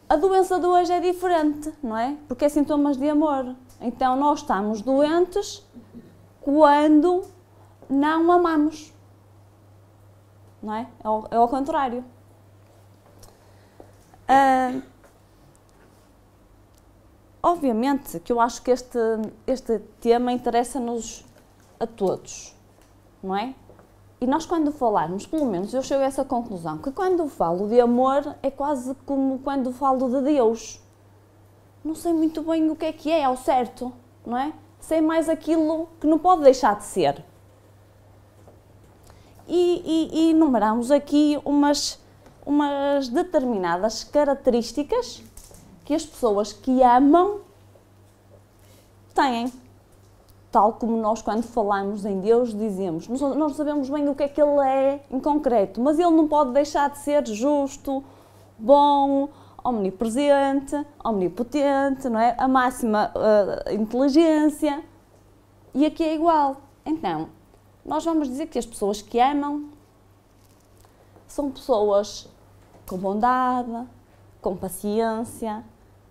A doença de hoje é diferente, não é? Porque é sintomas de amor. Então nós estamos doentes quando não amamos. Não é? É ao contrário. Obviamente que eu acho que este tema interessa-nos a todos, não é? E nós quando falarmos, pelo menos eu chego a essa conclusão, que quando falo de amor é quase como quando falo de Deus. Não sei muito bem o que é ao certo, não é? Sei mais aquilo que não pode deixar de ser. E enumeramos aqui umas determinadas características que as pessoas que amam têm. Tal como nós, quando falamos em Deus, dizemos, nós não sabemos bem o que Ele é em concreto, mas Ele não pode deixar de ser justo, bom, omnipresente, omnipotente, não é? A máxima inteligência. E aqui é igual. Então, nós vamos dizer que as pessoas que amam são pessoas com bondade, com paciência,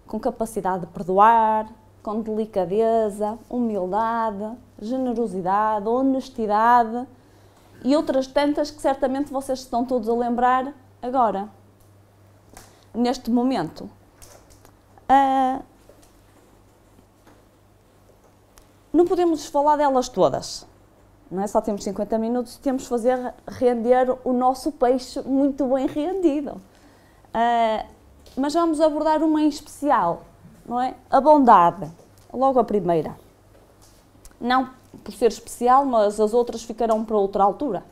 com capacidade de perdoar, com delicadeza, humildade, generosidade, honestidade e outras tantas que certamente vocês estão todos a lembrar agora, neste momento. Não podemos falar delas todas, não é? Só temos 50 minutos, temos de fazer render o nosso peixe muito bem rendido. Mas vamos abordar uma em especial, não é? A bondade, logo a primeira. Não por ser especial, mas as outras ficarão para outra altura.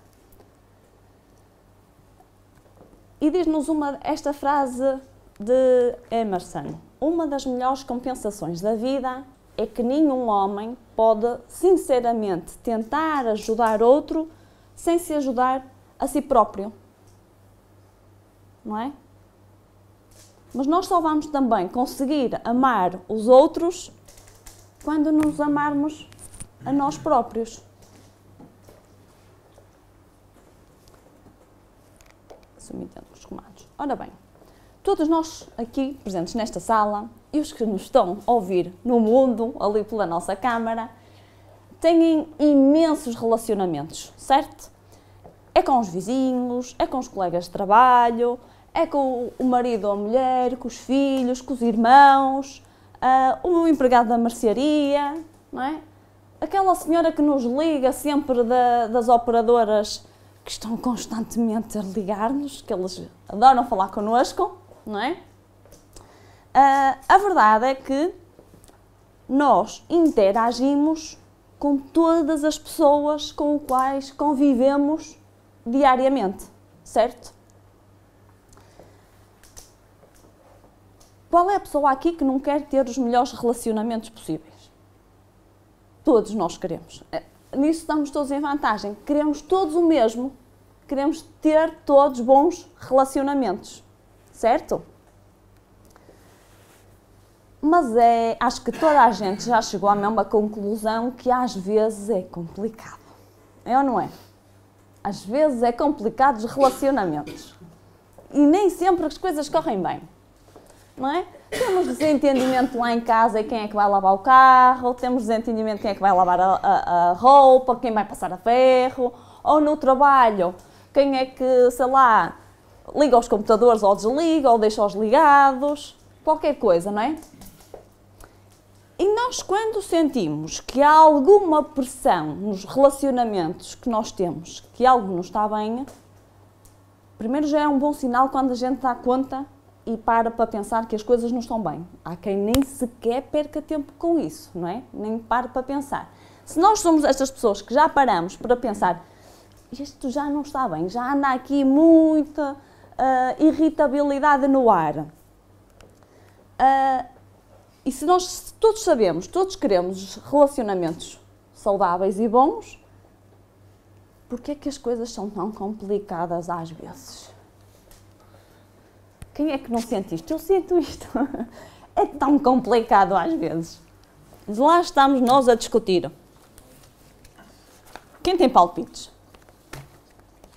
E diz-nos esta frase de Emerson: uma das melhores compensações da vida é que nenhum homem pode sinceramente tentar ajudar outro sem se ajudar a si próprio. Não é? Mas nós só vamos também conseguir amar os outros quando nos amarmos a nós próprios. Assumindo os comandos. Ora bem, todos nós aqui presentes nesta sala e os que nos estão a ouvir no mundo, ali pela nossa câmara, têm imensos relacionamentos, certo? É com os vizinhos, é com os colegas de trabalho, é com o marido ou a mulher, com os filhos, com os irmãos, o empregado da mercearia, não é? Aquela senhora que nos liga sempre das operadoras que estão constantemente a ligar-nos, que eles adoram falar connosco, não é? A verdade é que nós interagimos com todas as pessoas com as quais convivemos diariamente, certo? Qual é a pessoa aqui que não quer ter os melhores relacionamentos possíveis? Todos nós queremos. Nisso estamos todos em vantagem. Queremos todos o mesmo. Queremos ter todos bons relacionamentos. Certo? Mas acho que toda a gente já chegou à mesma conclusão que às vezes é complicado. É ou não é? Às vezes é complicado os relacionamentos. E nem sempre as coisas correm bem. Não é? Temos desentendimento lá em casa e quem é que vai lavar o carro, temos desentendimento quem é que vai lavar a roupa, quem vai passar a ferro, ou no trabalho, quem é que, sei lá, liga os computadores ou desliga, ou deixa-os ligados, qualquer coisa, não é? E nós, quando sentimos que há alguma pressão nos relacionamentos que nós temos, que algo não está bem, primeiro já é um bom sinal quando a gente dá conta e para pensar que as coisas não estão bem. Há quem nem sequer perca tempo com isso, não é? Nem para pensar. Se nós somos estas pessoas que já paramos para pensar, isto já não está bem, já anda aqui muita irritabilidade no ar. E se nós todos sabemos, todos queremos relacionamentos saudáveis e bons, porquê é que as coisas são tão complicadas às vezes? Quem é que não sente isto? Eu sinto isto. É tão complicado às vezes. Mas lá estamos nós a discutir. Quem tem palpites?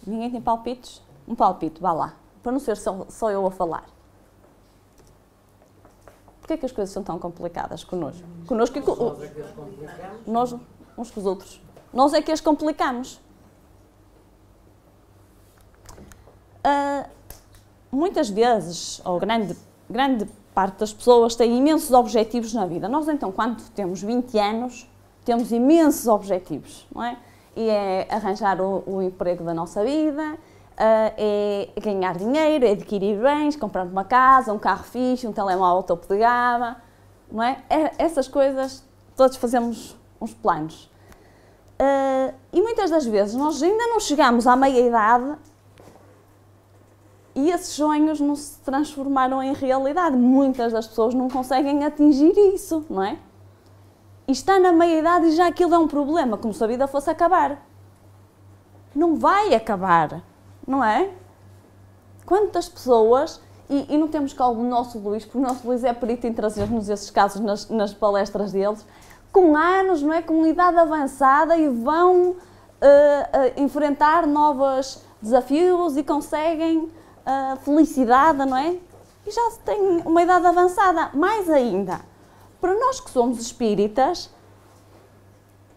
Ninguém tem palpites? Um palpite, vá lá. Para não ser só eu a falar. Porquê é que as coisas são tão complicadas connosco? Connosco e com... Nós é que as complicamos. Nós, uns com os outros. Nós é que as complicamos. Muitas vezes, ou grande parte das pessoas têm imensos objetivos na vida. Nós então, quando temos 20 anos, temos imensos objetivos, não é? E é arranjar o emprego da nossa vida, é ganhar dinheiro, é adquirir bens, comprar uma casa, um carro fixe, um telemóvel topo de gama, não é? Essas coisas, todos fazemos uns planos. E muitas das vezes nós ainda não chegamos à meia-idade e esses sonhos não se transformaram em realidade. Muitas das pessoas não conseguem atingir isso, não é? E está na meia-idade e já aquilo é um problema, como se a vida fosse acabar. Não vai acabar, não é? Quantas pessoas, e não temos cá o nosso Luís, porque o nosso Luís é perito em trazer-nos esses casos nas palestras deles, com anos, não é? Com idade avançada e vão enfrentar novos desafios e conseguem felicidade, não é? E já têm uma idade avançada. Mais ainda, para nós que somos espíritas,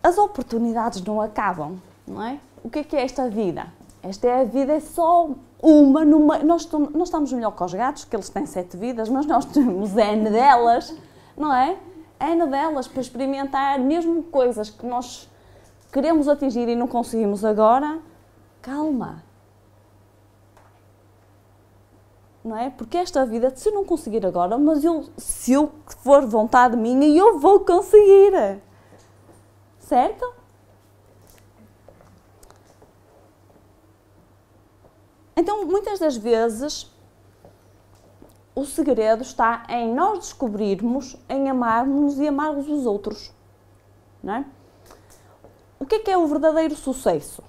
as oportunidades não acabam, não é? O que é esta vida? Esta é a vida, é só uma. Nós estamos melhor que os gatos, que eles têm 7 vidas, mas nós temos N delas, não é? N delas para experimentar, mesmo coisas que nós queremos atingir e não conseguimos agora. Calma. Não é? Porque esta vida, se eu não conseguir agora, mas se eu for vontade minha, eu vou conseguir. Certo? Então, muitas das vezes, o segredo está em nós descobrirmos, em amarmos e amarmos os outros. Não é? O que é o verdadeiro sucesso?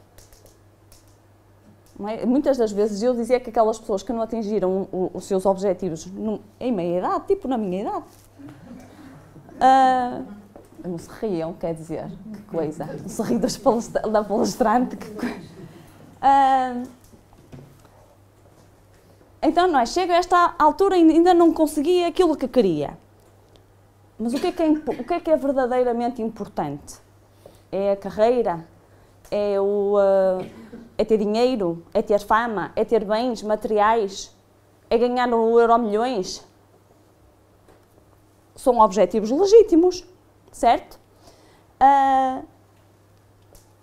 Não é? Muitas das vezes eu dizia que aquelas pessoas que não atingiram os seus objetivos em meia idade, tipo na minha idade, não se riam, quer dizer, que coisa, não se ri da palestrante, que coisa. Então, não é? Chego a esta altura e ainda não consegui aquilo que queria. Mas o que é verdadeiramente importante? É a carreira? É ter dinheiro? É ter fama? É ter bens materiais? É ganhar o Euromilhões? São objetivos legítimos, certo?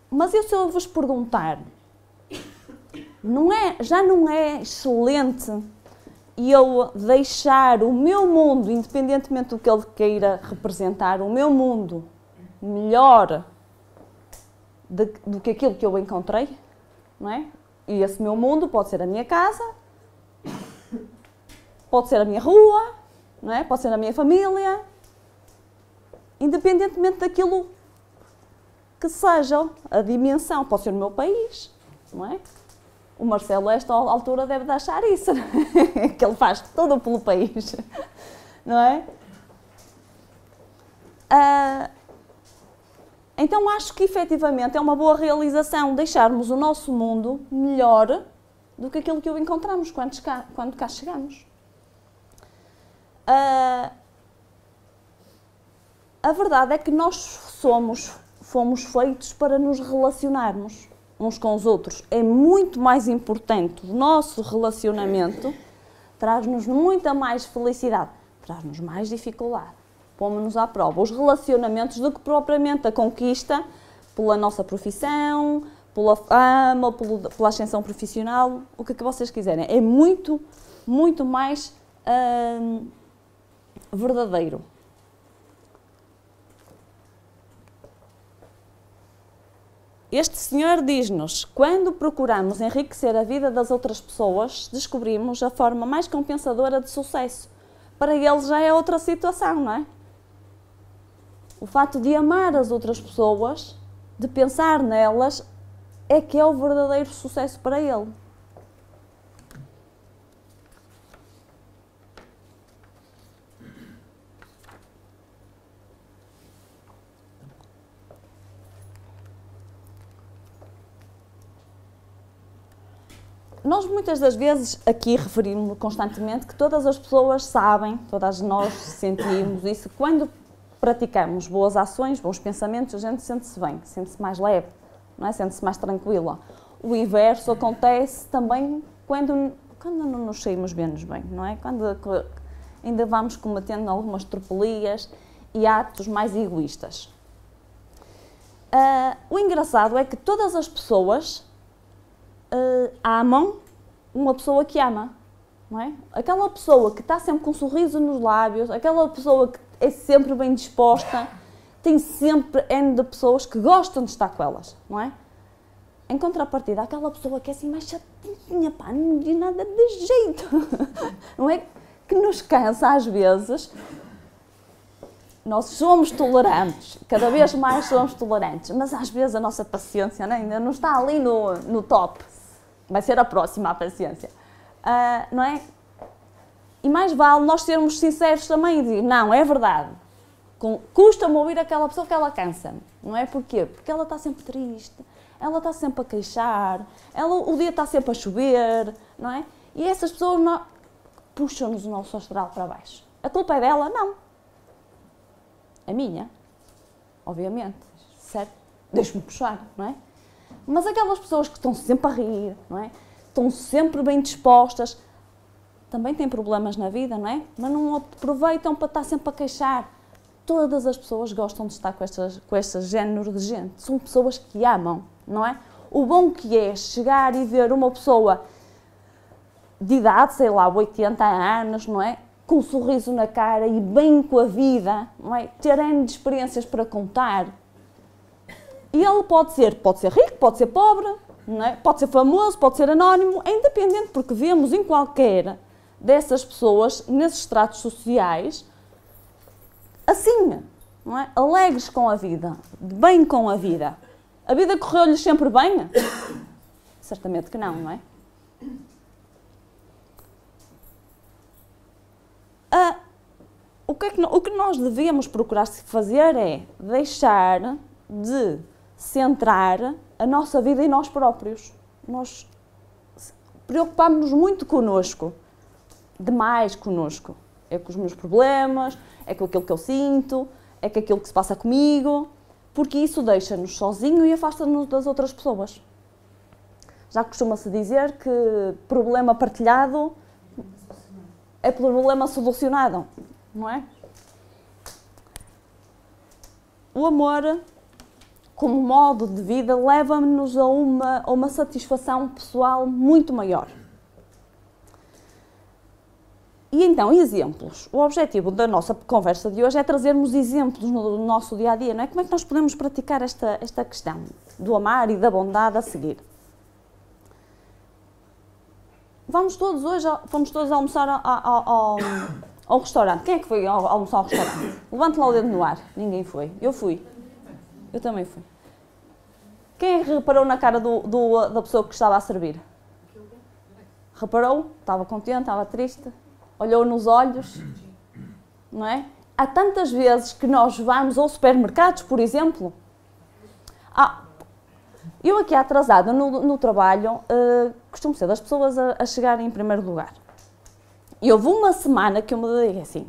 Mas se eu vos perguntar, já não é excelente eu deixar o meu mundo, independentemente do que ele queira representar, o meu mundo melhor do que aquilo que eu encontrei, não é? E esse meu mundo pode ser a minha casa, pode ser a minha rua, não é? Pode ser a minha família, independentemente daquilo que seja a dimensão, pode ser o meu país, não é? O Marcelo, a esta altura, deve de achar isso, que ele faz tudo pelo país, não é? Então, acho que, efetivamente, é uma boa realização deixarmos o nosso mundo melhor do que aquilo que o encontramos quando cá chegamos. A verdade é que nós fomos feitos para nos relacionarmos uns com os outros. É muito mais importante o nosso relacionamento, traz-nos muita mais felicidade, traz-nos mais dificuldade, pomos-nos à prova os relacionamentos do que propriamente a conquista pela nossa profissão, pela fama, pela ascensão profissional, o que vocês quiserem. É muito, muito mais verdadeiro. Este senhor diz-nos, quando procuramos enriquecer a vida das outras pessoas, descobrimos a forma mais compensadora de sucesso. Para ele já é outra situação, não é? O fato de amar as outras pessoas, de pensar nelas, é que é o verdadeiro sucesso para ele. Nós muitas das vezes aqui referimos constantemente que todas as pessoas sabem, todas nós sentimos isso, quando praticamos boas ações, bons pensamentos, a gente sente-se bem, sente-se mais leve, não é? Sente-se mais tranquila. O inverso acontece também quando não nos saímos menos bem, não é? Quando ainda vamos cometendo algumas tropelias e atos mais egoístas. O engraçado é que todas as pessoas amam uma pessoa que ama, não é? Aquela pessoa que está sempre com um sorriso nos lábios, aquela pessoa que é sempre bem disposta, tem sempre N de pessoas que gostam de estar com elas, não é? Em contrapartida, aquela pessoa que é assim mais chatinha, pá, não diz nada de jeito, não é? Que nos cansa às vezes. Nós somos tolerantes, cada vez mais somos tolerantes, mas às vezes a nossa paciência, né, ainda não está ali no top. Vai ser a próxima a paciência, não é? E mais vale nós sermos sinceros também e dizer, não, é verdade, custa-me ouvir aquela pessoa que ela cansa-me, não é? Porquê? Porque ela está sempre triste, ela está sempre a queixar, o dia está sempre a chover, não é? E essas pessoas puxam-nos o nosso astral para baixo. A culpa é dela? Não. A minha, obviamente, certo? Deixa-me puxar, não é? Mas aquelas pessoas que estão sempre a rir, não é? Estão sempre bem dispostas, também têm problemas na vida, não é? Mas não aproveitam para estar sempre a queixar. Todas as pessoas gostam de estar com este género de gente. São pessoas que amam, não é? O bom que é chegar e ver uma pessoa de idade, sei lá, 80 anos, não é? Com um sorriso na cara e bem com a vida, não é? Ter N de experiências para contar. E ele pode ser rico, pode ser pobre, não é? Pode ser famoso, pode ser anónimo, é independente, porque vemos em qualquer dessas pessoas, nesses estratos sociais, assim, não é? Alegres com a vida, de bem com a vida. A vida correu-lhes sempre bem? Certamente que não é? O que nós devemos procurar fazer é deixar de centrar a nossa vida em nós próprios. Nós preocupamos-nos muito connosco, demais connosco. É com os meus problemas, é com aquilo que eu sinto, é com aquilo que se passa comigo, porque isso deixa-nos sozinhos e afasta-nos das outras pessoas. Já costuma-se dizer que problema partilhado é problema solucionado, não é? O amor, como modo de vida, leva-nos a uma satisfação pessoal muito maior. E então, exemplos. O objetivo da nossa conversa de hoje é trazermos exemplos no nosso dia-a-dia, não é? Como é que nós podemos praticar esta questão do amar e da bondade a seguir? Fomos todos almoçar ao restaurante. Quem é que foi almoçar ao restaurante? Levante lá o dedo no ar. Ninguém foi. Eu fui. Eu também fui. Quem é que reparou na cara da pessoa que estava a servir? Reparou? Estava contente, estava triste. Olhou nos olhos. Não é? Há tantas vezes que nós vamos aos supermercados, por exemplo. Eu aqui atrasada no trabalho, costumo ser das pessoas a chegarem em primeiro lugar. E houve uma semana que eu me dediquei assim,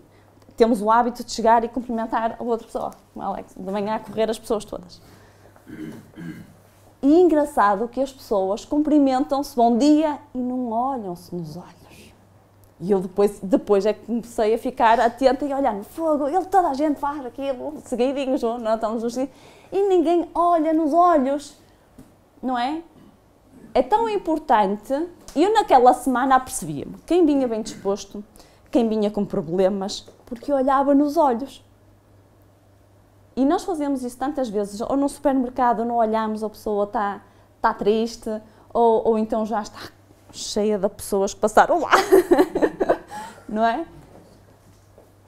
temos o hábito de chegar e cumprimentar a outra pessoa, como Alex, de manhã a correr as pessoas todas. E engraçado que as pessoas cumprimentam-se, bom dia, e não olham-se nos olhos. E eu depois é que comecei a ficar atenta e olhar no fogo, toda a gente faz aquilo, seguidinhos, não estamos nos seguidinhos, e ninguém olha nos olhos. Não é? É tão importante, e eu naquela semana apercebia-me, quem vinha bem disposto, quem vinha com problemas, porque olhava nos olhos. E nós fazemos isso tantas vezes, ou no supermercado não olhamos, a pessoa está triste, ou então já está cheia de pessoas que passaram lá, não é?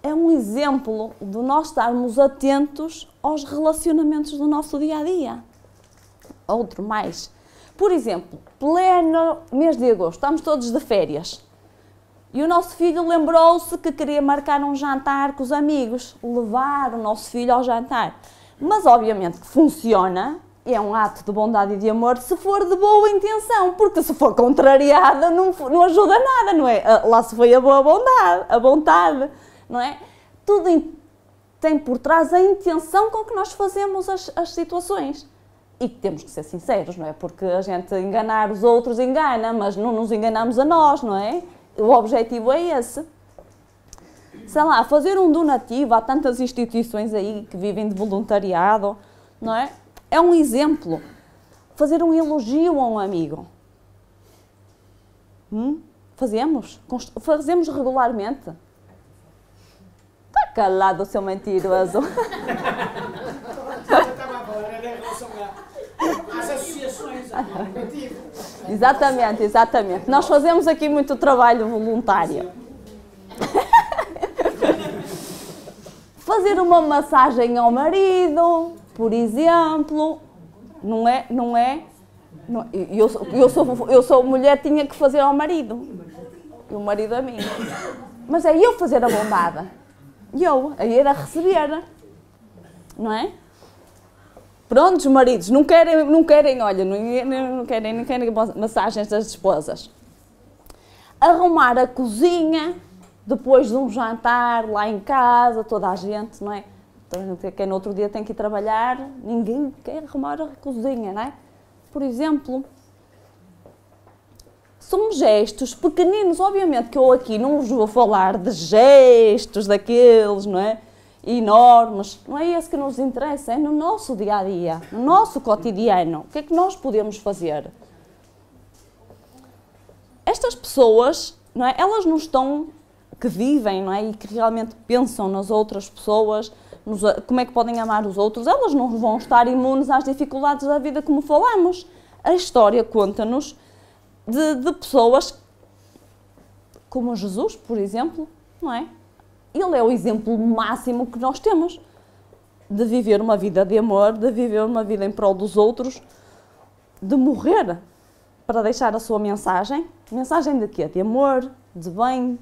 É um exemplo de nós estarmos atentos aos relacionamentos do nosso dia-a-dia. Outro mais. Por exemplo, pleno mês de agosto, estamos todos de férias. E o nosso filho lembrou-se que queria marcar um jantar com os amigos, levar o nosso filho ao jantar. Mas obviamente que funciona é um ato de bondade e de amor se for de boa intenção, porque se for contrariada não ajuda nada, não é? Lá se foi a boa vontade, a vontade, não é? Tudo tem por trás a intenção com que nós fazemos as situações. E que temos que ser sinceros, não é? Porque a gente enganar os outros engana, mas não nos enganamos a nós, não é? O objetivo é esse. Sei lá, fazer um donativo, há tantas instituições aí que vivem de voluntariado, não é? É um exemplo. Fazer um elogio a um amigo. Fazemos? Fazemos regularmente? Está calado, seu mentiroso. Eu estava a falar em relação às associações. Exatamente, exatamente. Nós fazemos aqui muito trabalho voluntário. Fazer uma massagem ao marido, por exemplo, não é? Eu sou mulher, tinha que fazer ao marido. E o marido a mim. Mas é eu fazer a bondade. Aí era receber. Não é? Prontos, maridos, não querem, olha, não querem massagens das esposas. Arrumar a cozinha, depois de um jantar lá em casa, toda a gente, não é? Quem no outro dia tem que ir trabalhar, ninguém quer arrumar a cozinha, não é? Por exemplo, são gestos pequeninos, obviamente que eu aqui não vos vou falar de gestos daqueles, não é? Enormes, não é esse que nos interessa, é no nosso dia-a-dia, no nosso cotidiano. O que é que nós podemos fazer? Estas pessoas, não é? Elas não estão, que vivem, não é? E que realmente pensam nas outras pessoas, como é que podem amar os outros, elas não vão estar imunes às dificuldades da vida como falamos. A história conta-nos de pessoas como Jesus, por exemplo, não é? Ele é o exemplo máximo que nós temos de viver uma vida de amor, de viver uma vida em prol dos outros, de morrer para deixar a sua mensagem. Mensagem de quê? De amor, de bem.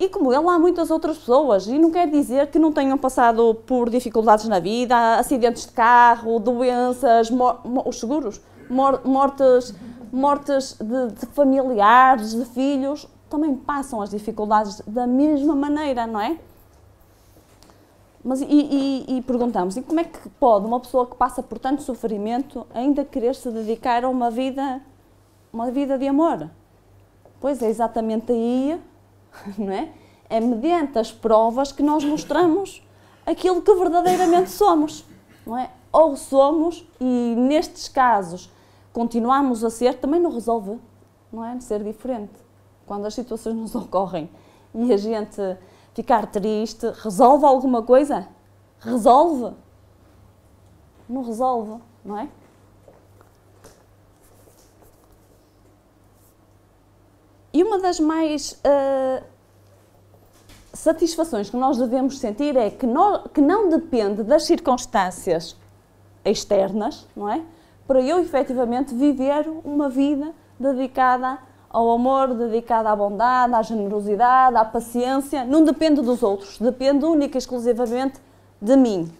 E como ele, há muitas outras pessoas. E não quer dizer que não tenham passado por dificuldades na vida, acidentes de carro, doenças, os seguros, mortes de familiares, de filhos. Também passam as dificuldades da mesma maneira, não é? Mas e perguntamos, e como é que pode uma pessoa que passa por tanto sofrimento ainda querer se dedicar a uma vida de amor? Pois é exatamente aí, não é? É mediante as provas que nós mostramos aquilo que verdadeiramente somos, não é? Ou somos, e nestes casos continuamos a ser, também não resolve, não é? De ser diferente. Quando as situações nos ocorrem e a gente ficar triste, resolve alguma coisa? Resolve? Não resolve, não é? E uma das mais satisfações que nós devemos sentir é que não depende das circunstâncias externas, não é? Para eu efetivamente viver uma vida dedicada ao amor, dedicada à bondade, à generosidade, à paciência, não depende dos outros, depende única e exclusivamente de mim.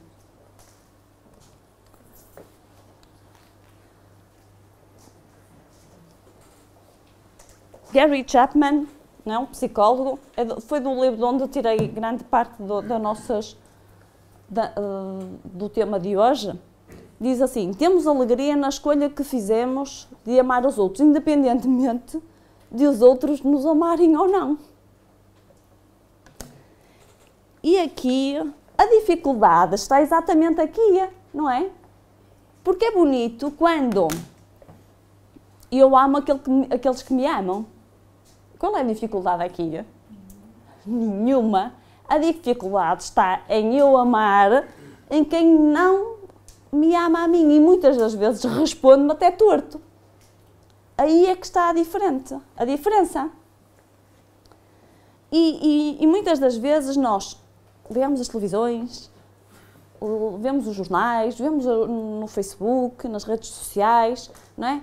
Gary Chapman, não é, um psicólogo, foi do livro de onde eu tirei grande parte do tema de hoje. Diz assim: temos alegria na escolha que fizemos de amar os outros, independentemente de os outros nos amarem ou não. E aqui, a dificuldade está exatamente aqui, não é? Porque é bonito quando eu amo aqueles que me amam. Qual é a dificuldade aqui? Nenhuma. A dificuldade está em eu amar em quem não me ama a mim e muitas das vezes responde-me até torto. Aí é que está a diferença. E muitas das vezes nós vemos as televisões, vemos os jornais, vemos no Facebook, nas redes sociais, não é?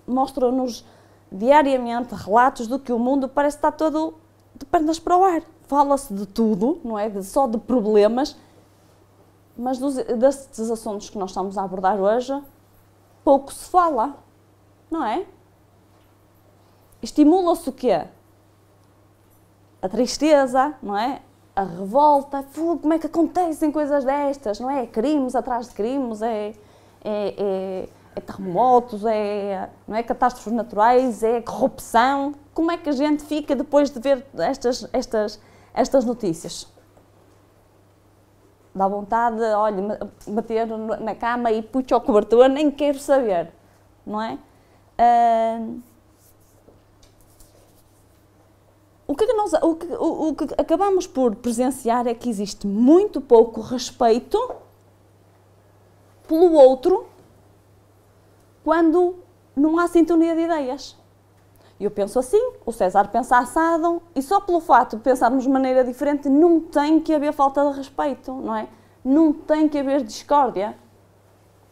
Mostram-nos diariamente relatos do que o mundo parece estar todo de pernas para o ar. Fala-se de tudo, não é? Só de problemas. Mas destes assuntos que nós estamos a abordar hoje, pouco se fala, não é? Estimula-se o quê? A tristeza, não é? A revolta. Como é que acontecem coisas destas, não é? Crimes atrás de crimes, é terremotos, não é? Catástrofes naturais, é corrupção. Como é que a gente fica depois de ver estas notícias? Dá vontade de, olha, meter na cama e puxar o cobertor, nem quero saber, não é? O que acabamos por presenciar é que existe muito pouco respeito pelo outro quando não há sintonia de ideias. Eu penso assim, o César pensa assado, e só pelo fato de pensarmos de maneira diferente não tem que haver falta de respeito, não é? Não tem que haver discórdia.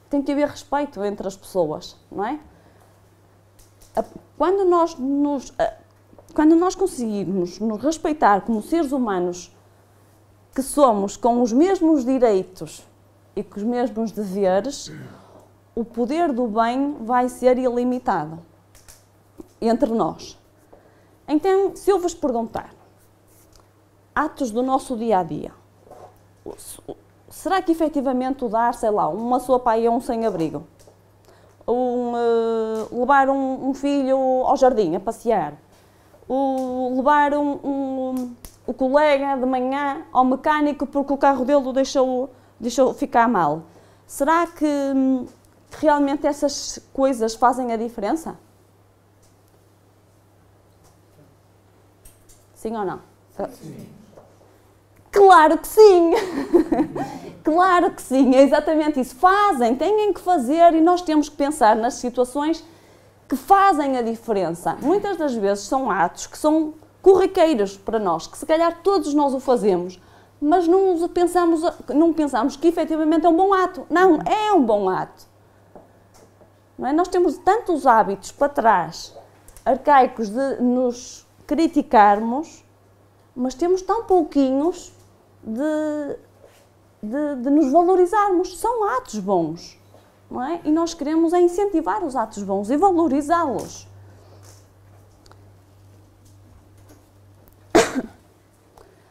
Tem que haver respeito entre as pessoas, não é? Quando nós conseguirmos nos respeitar como seres humanos que somos, com os mesmos direitos e com os mesmos deveres, o poder do bem vai ser ilimitado entre nós. Então, se eu vos perguntar, atos do nosso dia-a-dia, será que efetivamente o dar, sei lá, uma sopa aí a um sem-abrigo, levar um filho ao jardim a passear, levar o colega de manhã ao mecânico porque o carro dele o deixou ficar mal, será que realmente essas coisas fazem a diferença? Sim ou não? Sim. Claro que sim! Claro que sim, é exatamente isso. Têm que fazer, e nós temos que pensar nas situações que fazem a diferença. Muitas das vezes são atos que são corriqueiros para nós, que se calhar todos nós o fazemos, mas não pensamos que efetivamente é um bom ato. Não, é um bom ato. Não é? Nós temos tantos hábitos para trás, arcaicos, de nos criticarmos, mas temos tão pouquinhos de nos valorizarmos. São atos bons, não é? E nós queremos incentivar os atos bons e valorizá-los.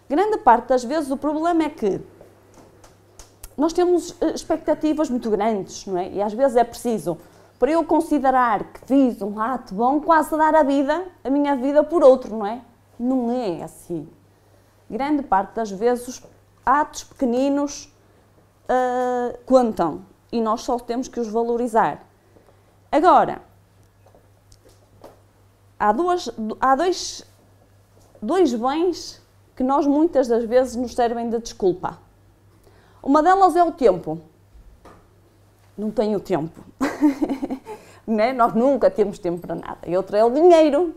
Grande parte das vezes o problema é que nós temos expectativas muito grandes, não é? E às vezes é preciso, para eu considerar que fiz um ato bom, quase dar a minha vida por outro, não é? Não é assim. Grande parte das vezes os atos pequeninos contam e nós só temos que os valorizar. Agora, há dois bens que nós muitas das vezes nos servem de desculpa. Uma delas é o tempo. Não tenho tempo. Não é? Nós nunca temos tempo para nada. E outra é o dinheiro.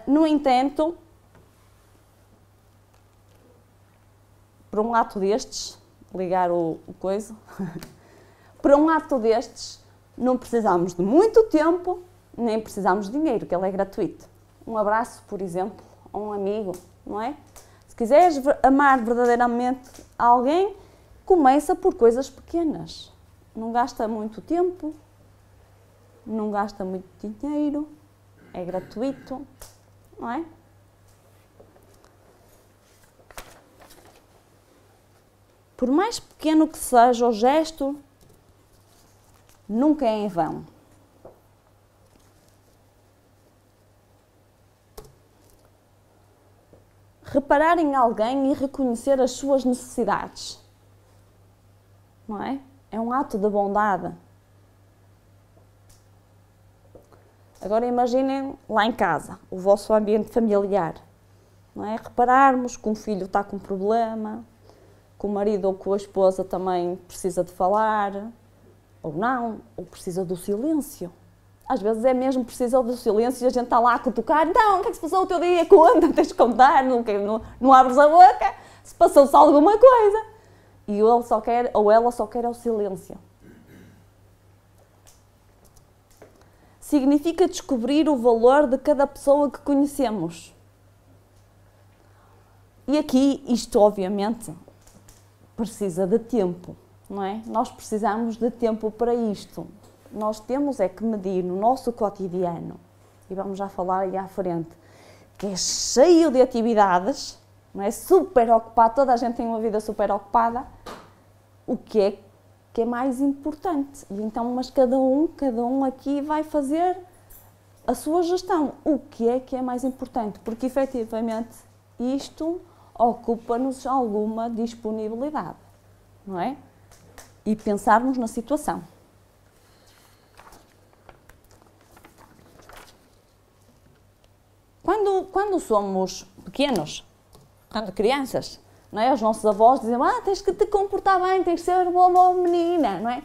No entanto, para um ato destes, ligar o coisa, para um ato destes, não precisamos de muito tempo, nem precisamos de dinheiro, que ele é gratuito. Um abraço, por exemplo, a um amigo, não é? Se quiseres amar verdadeiramente alguém, começa por coisas pequenas. Não gasta muito tempo, não gasta muito dinheiro, é gratuito, não é? Por mais pequeno que seja o gesto, nunca é em vão. Reparar em alguém e reconhecer as suas necessidades, não é? É um ato de bondade. Agora imaginem lá em casa, o vosso ambiente familiar, não é? Repararmos que um filho está com um problema, que o marido ou com a esposa também precisa de falar, ou não, ou precisa do silêncio. Às vezes é mesmo precisa do silêncio e a gente está lá a cutucar. Então, o que é que se passou o teu dia? Conta, tens de contar, não abres a boca, se passou-se alguma coisa. E ele só quer, ou ela só quer o silêncio. Significa descobrir o valor de cada pessoa que conhecemos. E aqui, isto obviamente, precisa de tempo, não é? Nós precisamos de tempo para isto. Nós temos é que medir no nosso cotidiano, e vamos já falar aí à frente, que é cheio de atividades, não é? Super ocupado, toda a gente tem uma vida super ocupada, o que é mais importante. E então, mas cada um aqui vai fazer a sua gestão. O que é mais importante? Porque efetivamente isto ocupa-nos alguma disponibilidade, não é? E pensarmos na situação. Quando somos pequenos, quando crianças, não é? Os nossos avós dizem, tens que te comportar bem, tens que ser uma boa menina, não é?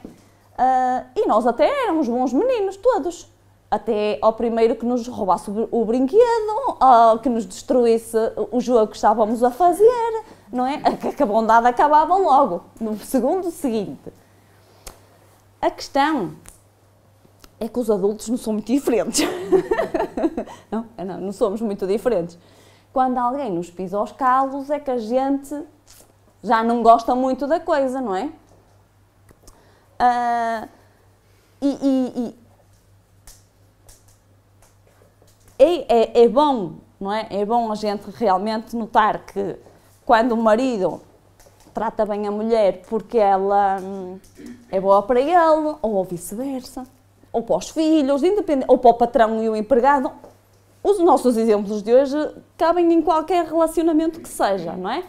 E nós até éramos bons meninos, todos. Até ao primeiro que nos roubasse o brinquedo, ou que nos destruísse o jogo que estávamos a fazer, não é? Que a bondade acabava logo, no segundo seguinte. A questão é que os adultos não são muito diferentes. Não somos muito diferentes. Quando alguém nos pisa aos calos é que a gente já não gosta muito da coisa, não é? É bom, não é? É bom a gente realmente notar que quando o marido trata bem a mulher porque ela é boa para ele, ou vice-versa, ou para os filhos, ou para o patrão e o empregado. Os nossos exemplos de hoje cabem em qualquer relacionamento que seja, não é?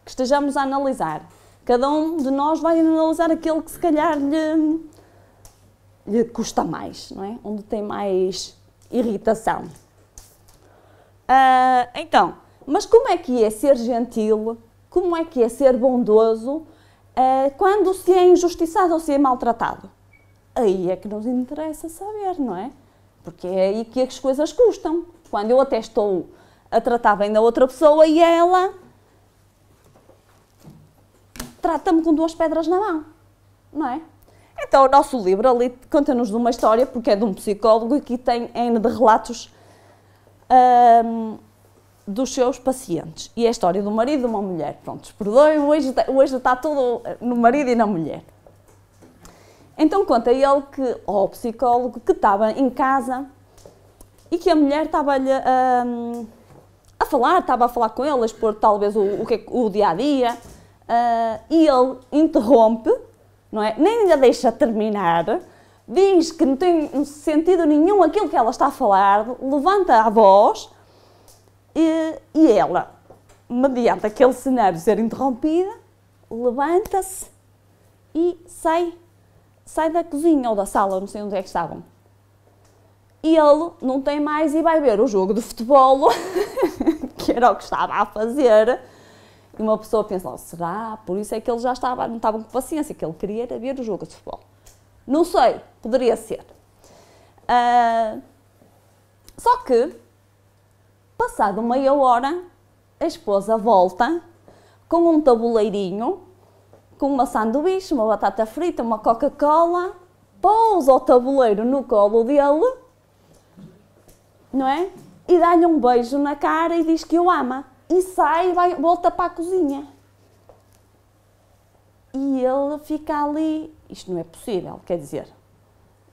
Que estejamos a analisar. Cada um de nós vai analisar aquele que se calhar lhe custa mais, não é? Onde tem mais irritação. Então, mas como é que é ser gentil? Como é que é ser bondoso quando se é injustiçado ou se é maltratado? Aí é que nos interessa saber, não é? Porque é aí que as coisas custam. Quando eu até estou a tratar bem da outra pessoa e ela trata-me com 2 pedras na mão, não é? Então o nosso livro ali conta-nos de uma história, porque é de um psicólogo, e aqui tem N de relatos dos seus pacientes. E é a história do marido e de uma mulher. Pronto, perdoem, hoje está tudo no marido e na mulher. Então conta ele que, ao psicólogo, que estava em casa e que a mulher estava-lhe estava a falar com ele, a expor talvez o dia-a-dia, e ele interrompe, não é? Nem lhe deixa terminar, diz que não tem sentido nenhum aquilo que ela está a falar, levanta a voz e ela, mediante aquele cenário ser interrompida, levanta-se e sai da cozinha ou da sala, não sei onde é que estavam. E ele não tem mais e vai ver o jogo de futebol, que era o que estava a fazer. E uma pessoa pensa, será? Por isso é que ele já não estava com paciência, que ele queria era ver o jogo de futebol. Não sei, poderia ser. Só que, passado meia hora, a esposa volta com um tabuleirinho, com uma sanduíche, uma batata frita, uma Coca-Cola, pousa o tabuleiro no colo dele, não é? E dá-lhe um beijo na cara e diz que o ama. E sai e volta para a cozinha. E ele fica ali, isto não é possível, quer dizer,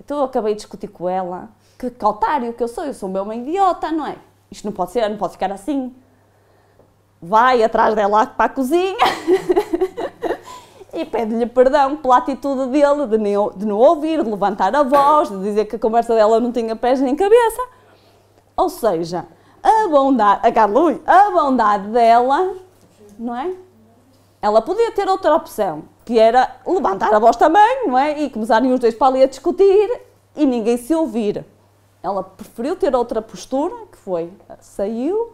então eu acabei de discutir com ela, que otário que eu sou mesmo uma idiota, não é? Isto não pode ser, não pode ficar assim. Vai atrás dela para a cozinha e pede-lhe perdão pela atitude dele, de não ouvir, de levantar a voz, de dizer que a conversa dela não tinha pés nem cabeça. Ou seja, a bondade dela, não é? Ela podia ter outra opção, que era levantar a voz também, não é? E começarem os dois para ali a discutir e ninguém se ouvir. Ela preferiu ter outra postura, que foi, saiu,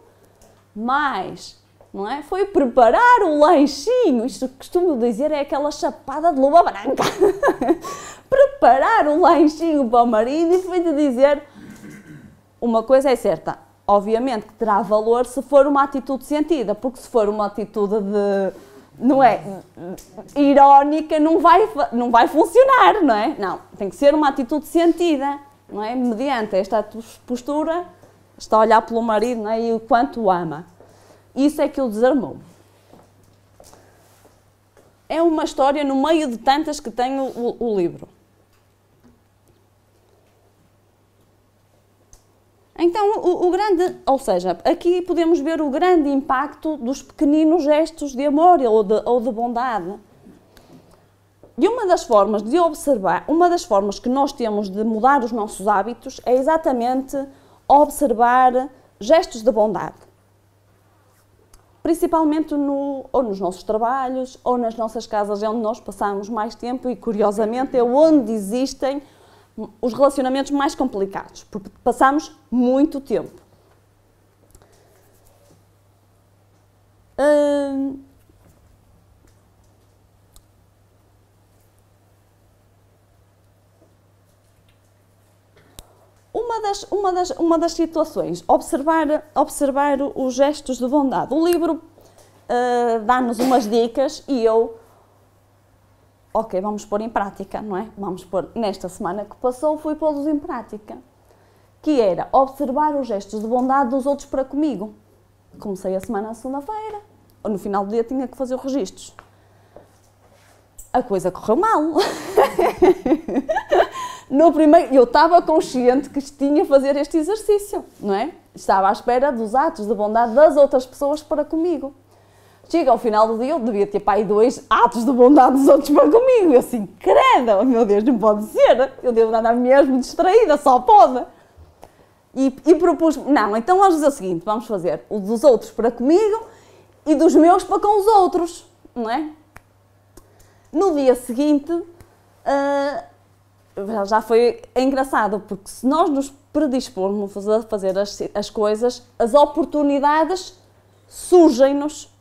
mas, não é? Foi preparar o lanchinho, isto que costumo dizer é aquela chapada de luva branca. Preparar o lanchinho para o marido e foi-lhe dizer, uma coisa é certa, obviamente que terá valor se for uma atitude sentida, porque se for uma atitude não é, irónica, não vai funcionar, não é? Não, tem que ser uma atitude sentida, não é? Mediante esta postura, está a olhar pelo marido, não é? E o quanto o ama. Isso é que o desarmou. é uma história no meio de tantas que tem o livro. Então, o grande, ou seja, aqui podemos ver o grande impacto dos pequeninos gestos de amor ou de bondade. E uma das formas de observar, uma das formas que nós temos de mudar os nossos hábitos é exatamente observar gestos de bondade. Principalmente ou nos nossos trabalhos, ou nas nossas casas onde nós passamos mais tempo e, curiosamente, é onde existem os relacionamentos mais complicados, porque passamos muito tempo. Uma das situações, observar os gestos de bondade. O livro dá-nos umas dicas e ok, vamos pôr em prática, não é? Vamos pôr, nesta semana que passou, fui pô-los em prática. Que era observar os gestos de bondade dos outros para comigo. Comecei a semana na segunda-feira, ou no final do dia tinha que fazer os registros. A coisa correu mal. No primeiro, eu estava consciente que tinha que fazer este exercício, não é? Estava à espera dos atos de bondade das outras pessoas para comigo. Chega ao final do dia, eu devia ter aí 2 atos de bondade dos outros para comigo. Eu assim, credo, oh meu Deus, não pode ser. Eu devo andar mesmo distraída, só pode. E propus, não, então vamos fazer o seguinte, vamos fazer o dos outros para comigo e dos meus para com os outros, não é? No dia seguinte, já foi engraçado, porque se nós nos predispormos a fazer as coisas, as oportunidades surgem-nos.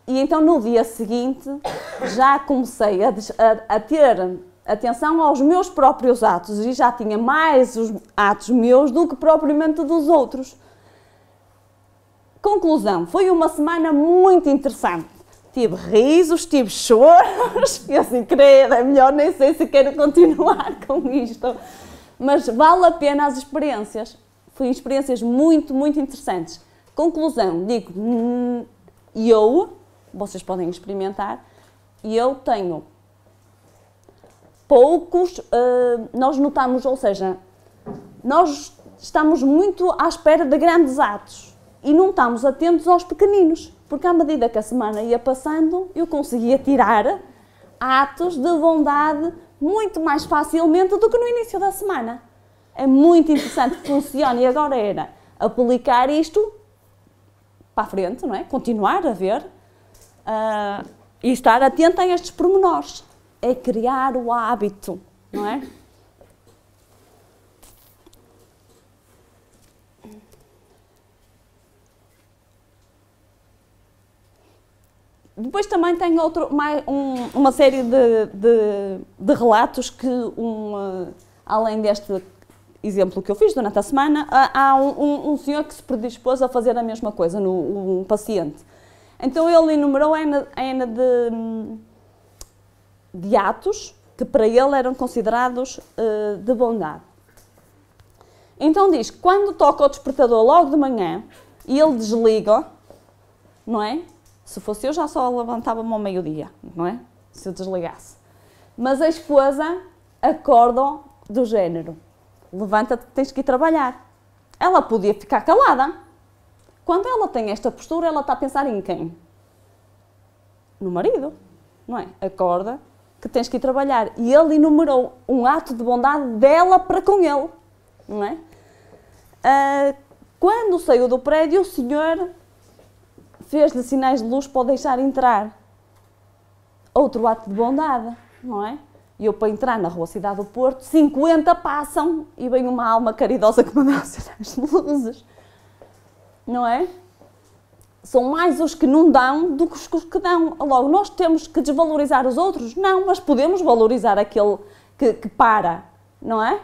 E então no dia seguinte já comecei a ter atenção aos meus próprios atos e já tinha mais os atos meus do que propriamente dos outros. Conclusão, foi uma semana muito interessante. Tive risos, tive choros, e assim, credo, é melhor, nem sei se quero continuar com isto. Mas vale a pena as experiências. Foram experiências muito, muito interessantes. Conclusão, digo, vocês podem experimentar, eu tenho poucos, nós notamos, ou seja, nós estamos muito à espera de grandes atos e não estamos atentos aos pequeninos, porque à medida que a semana ia passando, eu conseguia tirar atos de bondade muito mais facilmente do que no início da semana. É muito interessante que funcione e agora era aplicar isto para a frente, não é? Continuar a ver e estar atento a estes pormenores. É criar o hábito, não é? Depois também tem uma série de relatos que, além deste exemplo que eu fiz durante a semana, há um senhor que se predispôs a fazer a mesma coisa no paciente. Então ele enumerou a N de atos que para ele eram considerados de bondade. Então diz, quando toca o despertador logo de manhã e ele desliga, não é? Se fosse eu já só levantava-me ao meio-dia, não é? Se eu desligasse. Mas a esposa acorda do género, levanta-te, tens que ir trabalhar. Ela podia ficar calada. Quando ela tem esta postura, ela está a pensar em quem? No marido, não é? Acorda que tens que ir trabalhar. E ele enumerou um ato de bondade dela para com ele, não é? Quando saiu do prédio, o senhor fez-lhe sinais de luz para o deixar entrar. Outro ato de bondade, não é? E eu, para entrar na Rua Cidade do Porto, 50 passam e vem uma alma caridosa que me dá sinais de luzes. Não é? São mais os que não dão do que os que dão. Logo, nós temos que desvalorizar os outros? Não, mas podemos valorizar aquele que para, não é?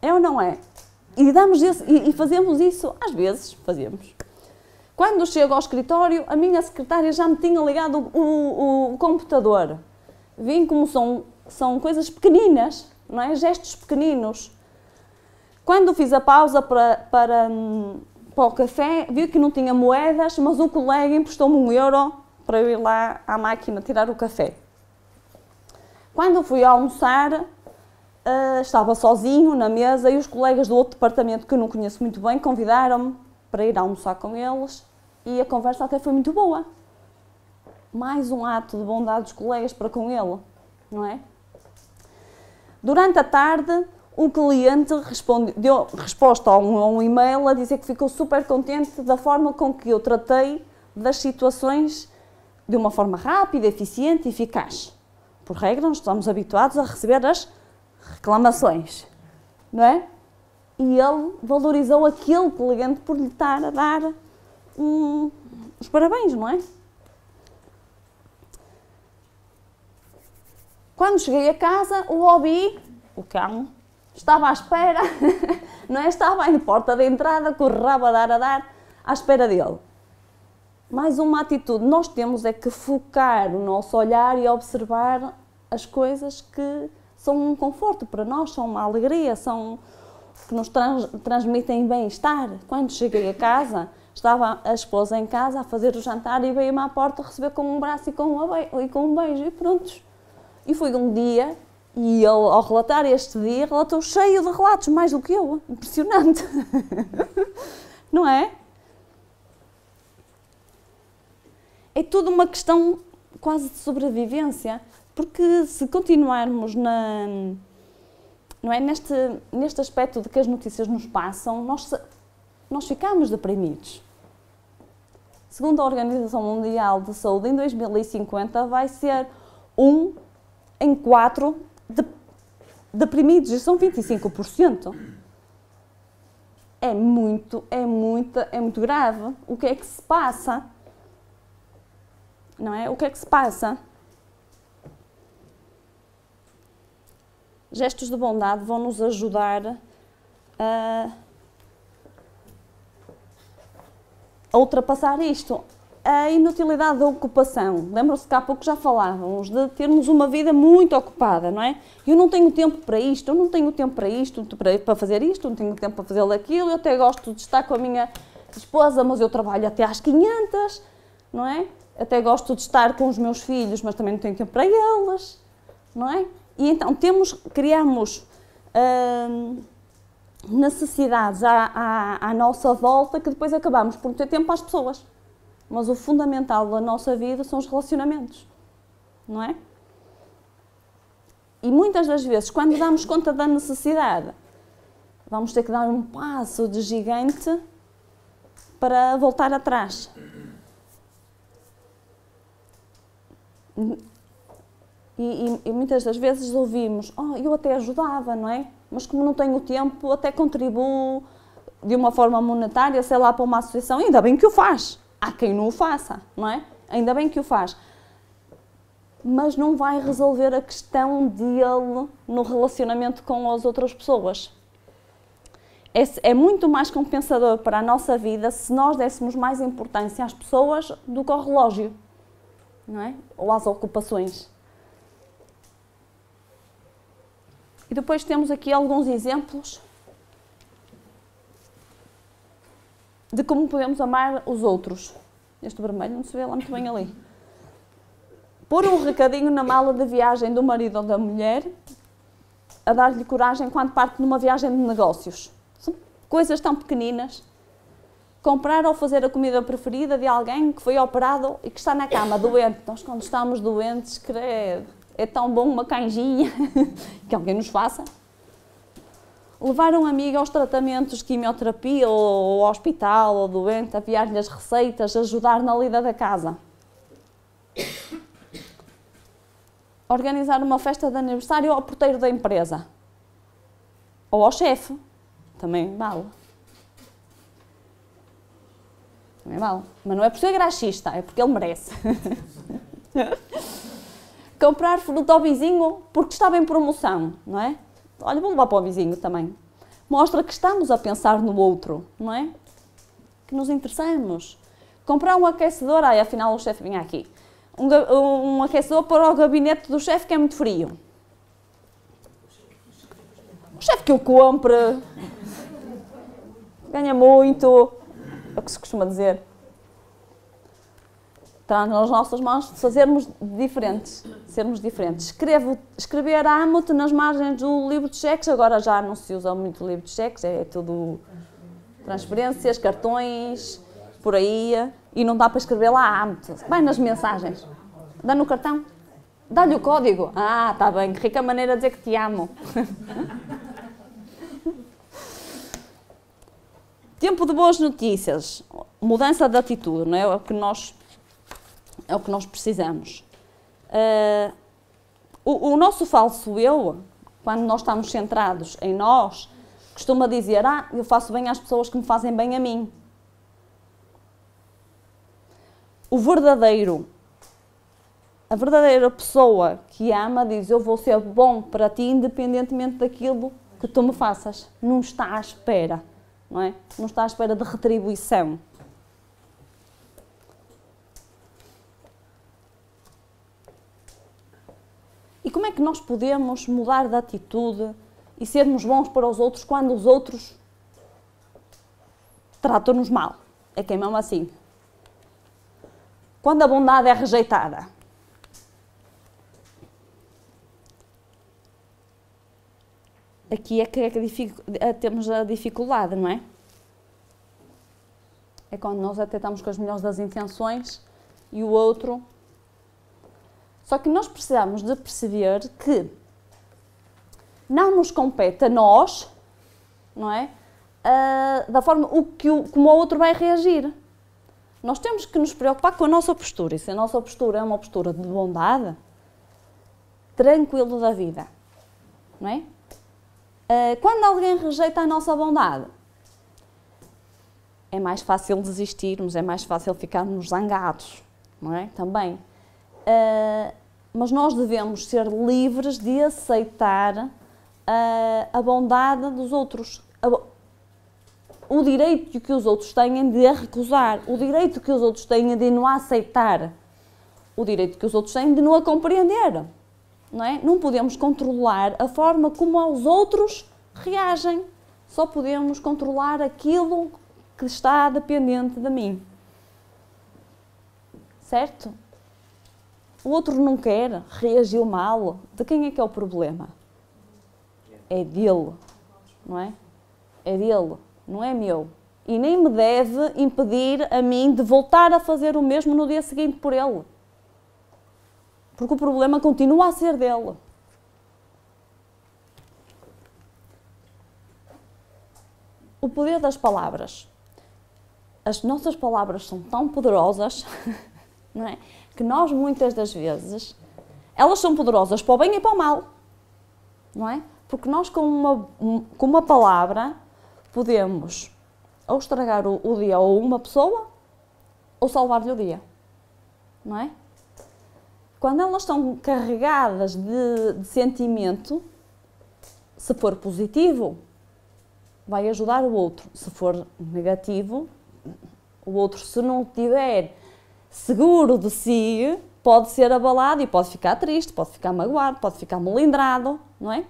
É ou não é? E fazemos isso, às vezes fazemos. Quando chego ao escritório, a minha secretária já me tinha ligado o computador. Vim como são coisas pequeninas, não é? Gestos pequeninos. Quando fiz a pausa para para o café, viu que não tinha moedas, mas o colega emprestou-me 1 € para eu ir lá à máquina tirar o café. Quando fui almoçar, estava sozinho na mesa e os colegas do outro departamento, que eu não conheço muito bem, convidaram-me para ir almoçar com eles e a conversa até foi muito boa. Mais um ato de bondade dos colegas para com ele, não é? Durante a tarde, o cliente deu resposta a um e-mail a dizer que ficou super contente da forma com que eu tratei das situações de uma forma rápida, eficiente e eficaz. Por regra, nós estamos habituados a receber as reclamações, não é? E ele valorizou aquele cliente por lhe estar a dar os parabéns, não é? Quando cheguei a casa, o Obi, o cão, estava à espera, não é? Estava aí na porta de entrada, com o rabo a dar, à espera dele. Mais uma atitude, nós temos é que focar o nosso olhar e observar as coisas que são um conforto para nós, são uma alegria, são que nos transmitem bem-estar. Quando cheguei a casa, estava a esposa em casa a fazer o jantar e veio-me à porta receber com um braço e com um beijo e pronto. E foi um dia, e ele, ao relatar este dia, relatou cheio de relatos, mais do que eu. Impressionante. Não é? É tudo uma questão quase de sobrevivência, porque se continuarmos não é, neste aspecto de que as notícias nos passam, nós ficamos deprimidos. Segundo a Organização Mundial de Saúde, em 2050 vai ser 1 em 4 deprimidos, e são 25%. É muito grave. O que é que se passa? Não é? O que é que se passa? Gestos de bondade vão nos ajudar a ultrapassar isto. A inutilidade da ocupação. Lembram-se que há pouco já falávamos de termos uma vida muito ocupada, não é? Eu não tenho tempo para isto, eu não tenho tempo para isto, para fazer isto, não tenho tempo para fazer aquilo, eu até gosto de estar com a minha esposa, mas eu trabalho até às 500, não é? Até gosto de estar com os meus filhos, mas também não tenho tempo para eles, não é? E então criamos necessidades à nossa volta que depois acabamos por não ter tempo às pessoas. Mas o fundamental da nossa vida são os relacionamentos, não é? E muitas das vezes, quando damos conta da necessidade, vamos ter que dar um passo de gigante para voltar atrás. E muitas das vezes ouvimos, eu até ajudava, não é? Mas como não tenho tempo, até contribuo de uma forma monetária, sei lá, para uma associação, ainda bem que o faz. Há quem não o faça, não é? Ainda bem que o faz. Mas não vai resolver a questão dele no relacionamento com as outras pessoas. É muito mais compensador para a nossa vida se nós dessemos mais importância às pessoas do que ao relógio, não é? Ou às ocupações. E depois temos aqui alguns exemplos de como podemos amar os outros. Este vermelho não se vê lá muito bem ali. Pôr um recadinho na mala de viagem do marido ou da mulher, a dar-lhe coragem quando parte numa viagem de negócios. São coisas tão pequeninas. Comprar ou fazer a comida preferida de alguém que foi operado e que está na cama, doente. Nós, quando estamos doentes, credo, é tão bom uma canjinha que alguém nos faça. Levar um amigo aos tratamentos de quimioterapia ou ao hospital ou doente, aviar-lhe as receitas, ajudar na lida da casa. Organizar uma festa de aniversário ao porteiro da empresa. Ou ao chefe. Também vale. Também vale. Mas não é por ser graxista, é porque ele merece. Comprar fruta ao vizinho porque estava em promoção, não é? Olha, vou levar para o vizinho também. Mostra que estamos a pensar no outro, não é? Que nos interessamos. Comprar um aquecedor, afinal o chefe vinha aqui. Um aquecedor para o gabinete do chefe que é muito frio. O chefe que eu compre ganha muito. É o que se costuma dizer. Está nas nossas mãos fazermos diferentes, sermos diferentes. Escrever amo-te nas margens do livro de cheques, agora já não se usa muito o livro de cheques, é tudo transferências, cartões, por aí, e não dá para escrever lá amo-te. Vai nas mensagens, dá no cartão, dá-lhe o código. Ah, está bem, que rica maneira de dizer que te amo. Tempo de boas notícias, mudança de atitude, não é? É o que nós precisamos. O nosso falso eu, quando nós estamos centrados em nós, costuma dizer, eu faço bem às pessoas que me fazem bem a mim. A verdadeira pessoa que ama diz, eu vou ser bom para ti independentemente daquilo que tu me faças. Não está à espera, não é? Não está à espera de retribuição. E como é que nós podemos mudar de atitude e sermos bons para os outros quando os outros tratam-nos mal? É que é mesmo assim. Quando a bondade é rejeitada. Aqui é que temos a dificuldade, não é? É quando nós até estamos com as melhores das intenções e o outro... Só que nós precisamos de perceber que não nos compete a nós, não é? Da forma como o outro vai reagir. Nós temos que nos preocupar com a nossa postura. E se a nossa postura é uma postura de bondade, tranquilo da vida, não é? Quando alguém rejeita a nossa bondade, é mais fácil desistirmos, é mais fácil ficarmos zangados, não é? Também. Mas nós devemos ser livres de aceitar a bondade dos outros, o direito que os outros têm de a recusar, o direito que os outros têm de não a aceitar, o direito que os outros têm de não a compreender. Não é? Não podemos controlar a forma como os outros reagem, só podemos controlar aquilo que está dependente de mim. Certo? O outro não quer, reagiu mal. De quem é que é o problema? É dele, não é? É dele, não é meu. E nem me deve impedir a mim de voltar a fazer o mesmo no dia seguinte por ele. Porque o problema continua a ser dele. O poder das palavras. As nossas palavras são tão poderosas, não é? Que nós, muitas das vezes, elas são poderosas para o bem e para o mal, não é? Porque nós, com uma palavra, podemos ou estragar o dia ou uma pessoa, ou salvar-lhe o dia, não é? Quando elas estão carregadas de sentimento, se for positivo, vai ajudar o outro. Se for negativo, o outro, se não tiver seguro de si, pode ser abalado e pode ficar triste, pode ficar magoado, pode ficar melindrado, não é?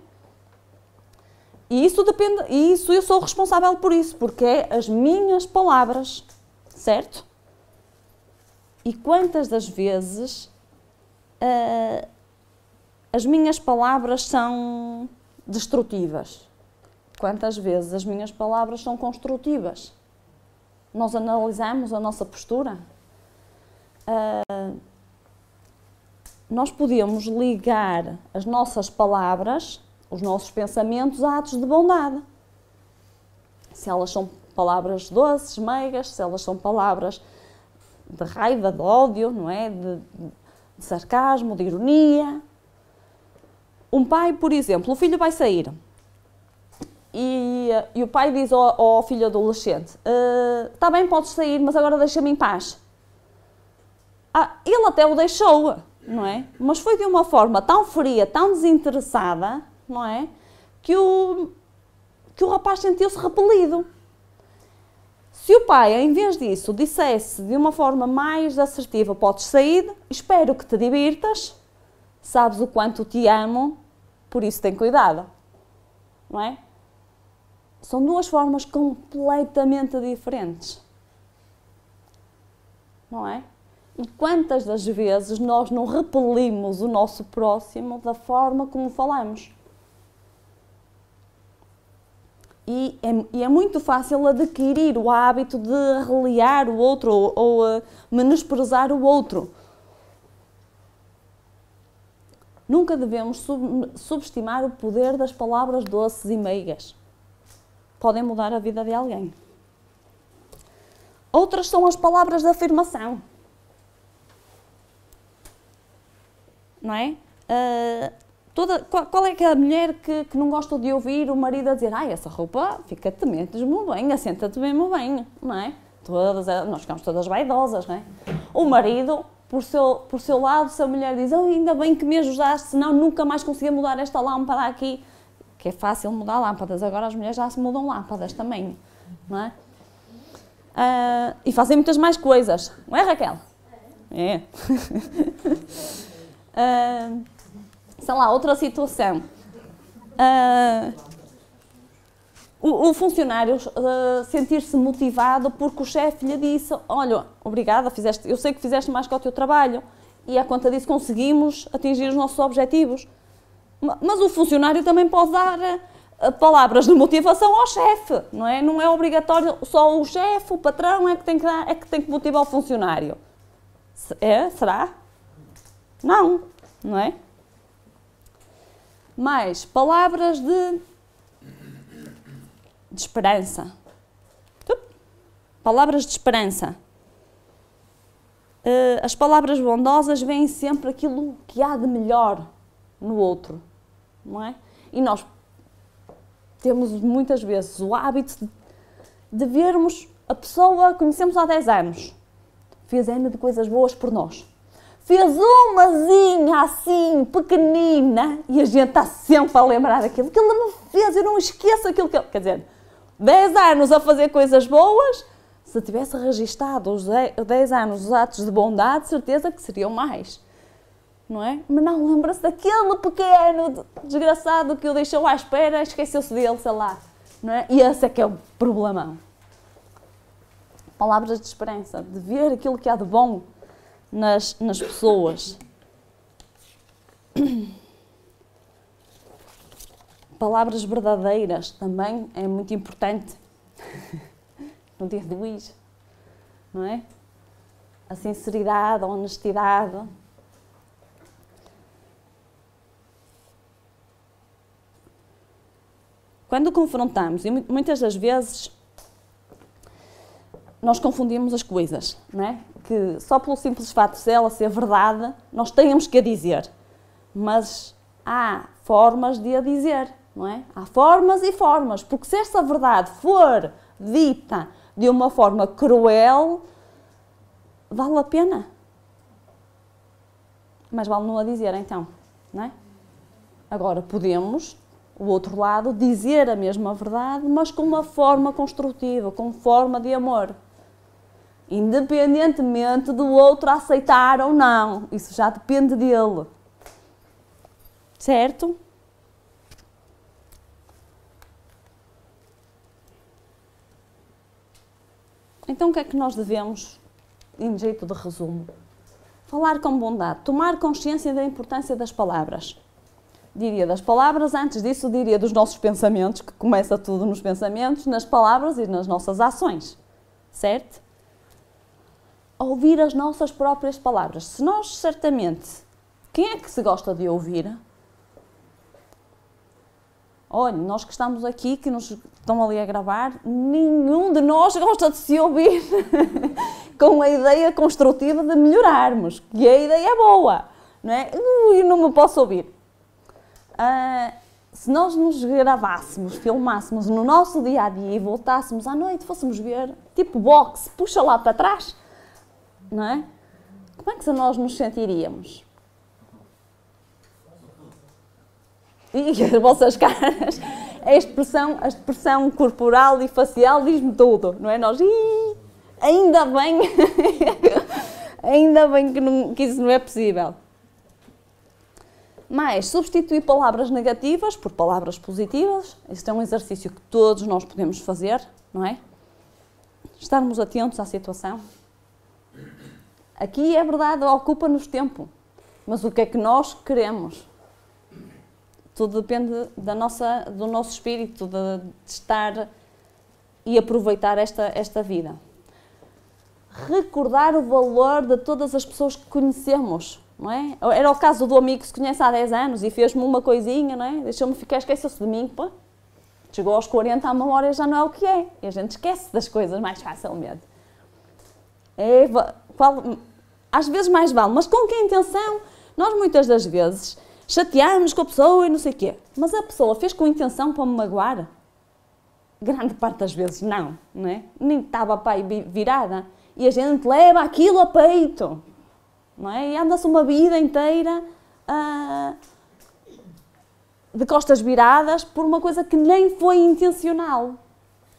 E isso depende, e isso eu sou responsável por isso, porque é as minhas palavras, certo? E quantas das vezes as minhas palavras são destrutivas? Quantas vezes as minhas palavras são construtivas? Nós analisamos a nossa postura? Nós podemos ligar as nossas palavras, os nossos pensamentos, a atos de bondade. Se elas são palavras doces, meigas, se elas são palavras de raiva, de ódio, não é? De sarcasmo, de ironia. Um pai, por exemplo, o filho vai sair e o pai diz ao filho adolescente: está bem, podes sair, mas agora deixa-me em paz. Ele até o deixou, não é? Mas foi de uma forma tão fria, tão desinteressada, não é? Que o rapaz sentiu-se repelido. Se o pai, em vez disso, dissesse de uma forma mais assertiva: podes sair, espero que te divirtas, sabes o quanto te amo, por isso tem cuidado, não é? São duas formas completamente diferentes. não é? E quantas das vezes nós não repelimos o nosso próximo da forma como falamos? E é muito fácil adquirir o hábito de reliar o outro ou menosprezar o outro. Nunca devemos subestimar o poder das palavras doces e meigas. Podem mudar a vida de alguém. Outras são as palavras de afirmação. Não é? Qual é que é a mulher que não gosta de ouvir o marido a dizer essa roupa fica-te mesmo bem, assenta-te mesmo bem, não é? Nós ficamos todas vaidosas, não é? O marido, por seu lado, se a mulher diz ainda bem que me ajudaste, senão nunca mais conseguia mudar esta lâmpada aqui, que é fácil mudar lâmpadas, agora as mulheres já se mudam lâmpadas também, não é? E fazem muitas mais coisas, não é, Raquel? É. Sei lá, outra situação. O funcionário sentir-se motivado porque o chefe lhe disse olha, obrigada, eu sei que fizeste mais que o teu trabalho e à conta disso conseguimos atingir os nossos objetivos. Mas o funcionário também pode dar palavras de motivação ao chefe, não é? Não é obrigatório, só o chefe, o patrão é que tem que motivar o funcionário. Será? Não, não é? Mais palavras de esperança. Palavras de esperança. As palavras bondosas veem sempre aquilo que há de melhor no outro, não é? E nós temos muitas vezes o hábito de vermos a pessoa que conhecemos há 10 anos. Fez N de coisas boas por nós. Fez umazinha assim, pequenina, e a gente está sempre a lembrar daquilo que ele me fez, eu não esqueço aquilo que ele... Quer dizer, 10 anos a fazer coisas boas, se tivesse registado os 10 anos os atos de bondade, certeza que seriam mais, não é? Mas não, lembra-se daquele pequeno desgraçado que o deixou à espera, esqueceu-se dele, sei lá, não é? E esse é que é o problemão. Palavras de esperança, de ver aquilo que há de bom nas pessoas. Palavras verdadeiras também é muito importante. No dia de hoje, não é? A sinceridade, a honestidade. Quando confrontamos, e muitas das vezes nós confundimos as coisas, não é? Que só pelo simples facto de ela ser verdade, nós temos que a dizer. Mas há formas de a dizer, não é? Há formas e formas, porque se essa verdade for dita de uma forma cruel, vale a pena. Mas vale não a dizer, então, não é? Agora, podemos, o outro lado, dizer a mesma verdade, mas com uma forma construtiva, com forma de amor. Independentemente do outro aceitar ou não. Isso já depende dele. Certo? Então o que é que nós devemos, em jeito de resumo? Falar com bondade, tomar consciência da importância das palavras. Diria das palavras, antes disso diria dos nossos pensamentos, que começa tudo nos pensamentos, nas palavras e nas nossas ações. Certo? Ouvir as nossas próprias palavras. Se nós, certamente, quem é que se gosta de ouvir? Olha, nós que estamos aqui, que nos estão ali a gravar, nenhum de nós gosta de se ouvir com a ideia construtiva de melhorarmos, que a ideia é boa, não é? Eu não me posso ouvir. Se nós nos gravássemos, filmássemos no nosso dia-a-dia e voltássemos à noite, fôssemos ver, tipo boxe, puxa lá para trás, não é? Como é que nós nos sentiríamos? E as vossas caras, a expressão corporal e facial diz-me tudo, não é? Nós, ainda bem, ainda bem que isso não é possível. Mas substituir palavras negativas por palavras positivas, isto é um exercício que todos nós podemos fazer, não é? Estarmos atentos à situação. Aqui é verdade, ocupa-nos tempo. Mas o que é que nós queremos? Tudo depende do nosso espírito, de estar e aproveitar esta vida. Recordar o valor de todas as pessoas que conhecemos, não é? Era o caso do amigo que se conhece há 10 anos e fez-me uma coisinha, não é? Deixou-me ficar, esqueceu-se de mim, pô. Chegou aos 40, a memória já não é o que é. E a gente esquece das coisas mais facilmente. Às vezes mais vale, mas com que intenção? Nós muitas das vezes chateámos com a pessoa e não sei o quê. Mas a pessoa fez com intenção para me magoar? Grande parte das vezes não é? Nem estava para aí virada. E a gente leva aquilo a peito, não é? E anda-se uma vida inteira de costas viradas por uma coisa que nem foi intencional.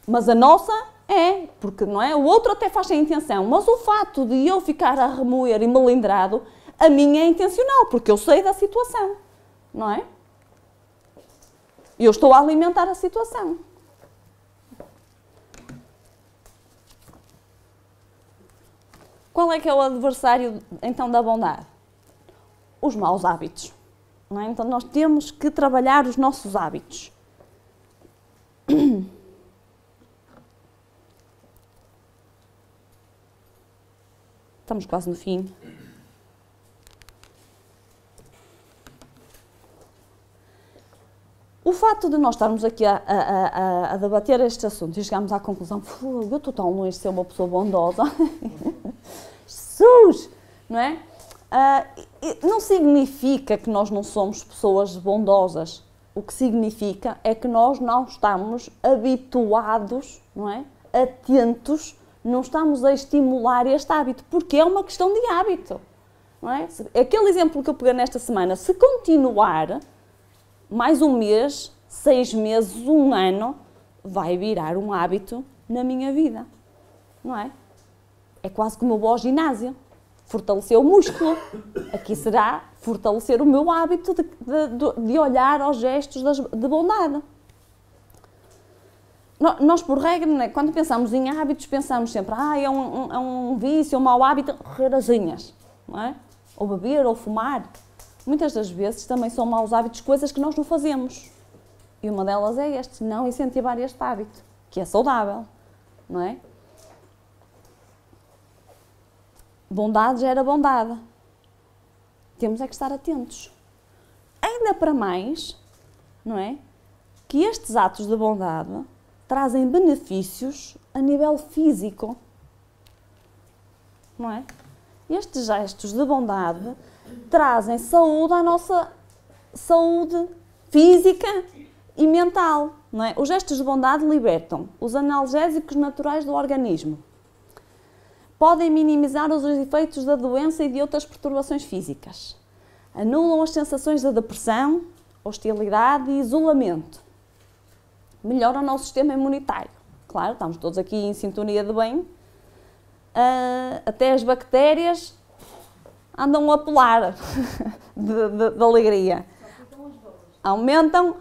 Mas a nossa é, porque não é? O outro até faz sem intenção, mas o fato de eu ficar a remoer e melindrado, a minha é intencional, porque eu sei da situação, não é? Eu estou a alimentar a situação. Qual é que é o adversário, então, da bondade? Os maus hábitos. Não é? Então, nós temos que trabalhar os nossos hábitos. Estamos quase no fim. O facto de nós estarmos aqui a debater este assunto e chegarmos à conclusão, eu estou tão longe de ser uma pessoa bondosa, Jesus, não é? Não significa que nós não somos pessoas bondosas. O que significa é que nós não estamos habituados, não é? Atentos, não estamos a estimular este hábito, porque é uma questão de hábito, não é? Aquele exemplo que eu peguei nesta semana, se continuar mais um mês, 6 meses, 1 ano, vai virar um hábito na minha vida, não é? É quase como eu vou ao ginásio, fortalecer o músculo. Aqui será fortalecer o meu hábito de olhar aos gestos de bondade. Nós, por regra, né, quando pensamos em hábitos, pensamos sempre, é um vício, é um mau hábito, reirazinhas, não é? Ou beber, ou fumar. Muitas das vezes também são maus hábitos, coisas que nós não fazemos. E uma delas é não incentivar este hábito, que é saudável, não é? Bondade gera bondade. Temos é que estar atentos. Ainda para mais, não é? Que estes atos de bondade trazem benefícios a nível físico, não é? Estes gestos de bondade trazem saúde à nossa saúde física e mental, não é? Os gestos de bondade libertam os analgésicos naturais do organismo. Podem minimizar os efeitos da doença e de outras perturbações físicas. Anulam as sensações de depressão, hostilidade e isolamento. Melhoram o nosso sistema imunitário. Claro, estamos todos aqui em sintonia de bem. Até as bactérias andam a pular de alegria. Aumentam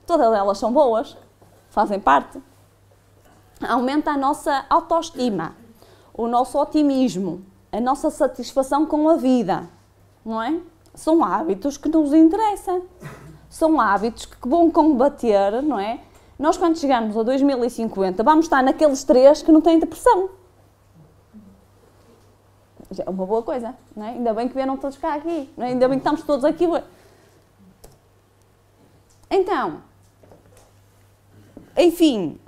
todas elas são boas, fazem parte. Aumenta a nossa autoestima, o nosso otimismo, a nossa satisfação com a vida, não é? São hábitos que nos interessam. São hábitos que vão combater, não é? Nós, quando chegarmos a 2050, vamos estar naqueles 3 que não têm depressão. Já é uma boa coisa, não é? Ainda bem que vieram todos cá aqui, não é? Ainda bem que estamos todos aqui. Então, enfim,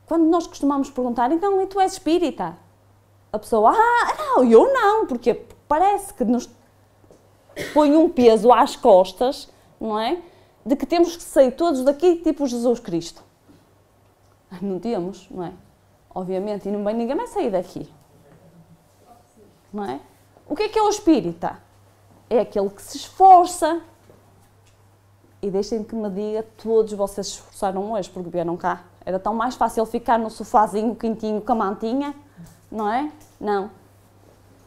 quando nós costumamos perguntar, então, e tu és espírita? A pessoa, não, eu não, porque parece que nos põe um peso às costas, não é? De que temos que sair todos daqui tipo Jesus Cristo. Não temos, não é? Obviamente, e ninguém vai sair daqui. Não é? O que é o espírita? É aquele que se esforça. E deixem que me diga, todos vocês se esforçaram hoje porque vieram cá. Era tão mais fácil ficar no sofazinho quentinho com a mantinha, não é? Não.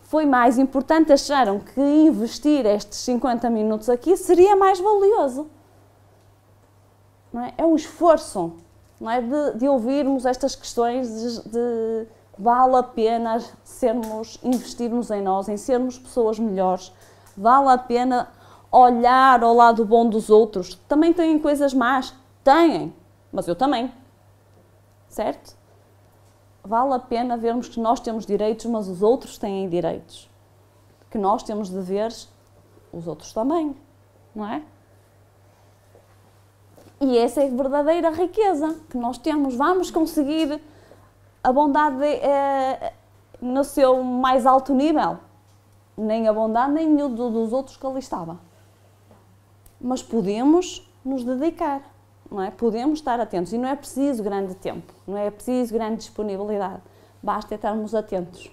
Foi mais importante, acharam que investir estes 50 minutos aqui seria mais valioso. Não é? É um esforço, não é? De ouvirmos estas questões, de Vale a pena investirmos em nós, em sermos pessoas melhores. Vale a pena olhar ao lado bom dos outros. Também têm coisas más? Têm, mas eu também. Certo? Vale a pena vermos que nós temos direitos, mas os outros têm direitos. Que nós temos deveres, os outros também. Não é? E essa é a verdadeira riqueza que nós temos. Vamos conseguir a bondade no seu mais alto nível. Nem a bondade, nem nenhum dos outros que ali estava. Mas podemos nos dedicar, não é? Podemos estar atentos. E não é preciso grande tempo, não é preciso grande disponibilidade. Basta estarmos atentos.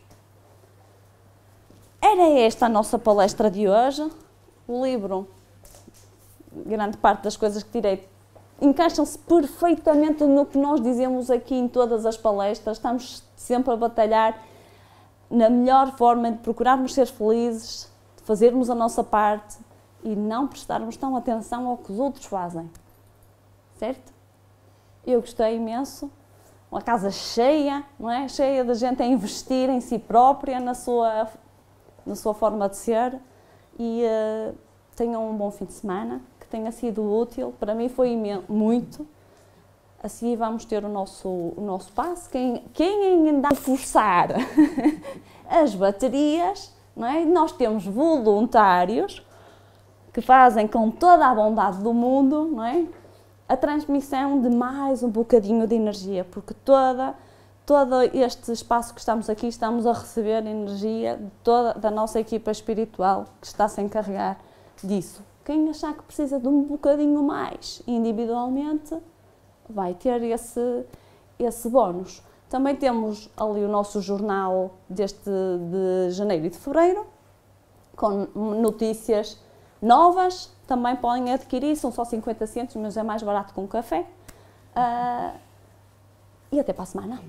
Era esta a nossa palestra de hoje. O livro, grande parte das coisas que tirei, encaixam-se perfeitamente no que nós dizemos aqui em todas as palestras. Estamos sempre a batalhar na melhor forma de procurarmos ser felizes, de fazermos a nossa parte e não prestarmos tão atenção ao que os outros fazem. Certo? Eu gostei imenso. Uma casa cheia, não é? Cheia de gente a investir em si própria, na sua forma de ser. E tenham um bom fim de semana. Tenha sido útil, para mim foi muito. Assim vamos ter o nosso passo. Quem ainda forçar as baterias, não é? Nós temos voluntários que fazem com toda a bondade do mundo, não é? A transmissão de mais um bocadinho de energia, porque todo este espaço que estamos aqui, estamos a receber energia da nossa equipa espiritual que está-se a encarregar disso. Quem achar que precisa de um bocadinho mais individualmente, vai ter esse bónus. Também temos ali o nosso jornal de janeiro e de fevereiro, com notícias novas, também podem adquirir, são só 50 cêntimos, mas é mais barato que um café. E até para a semana.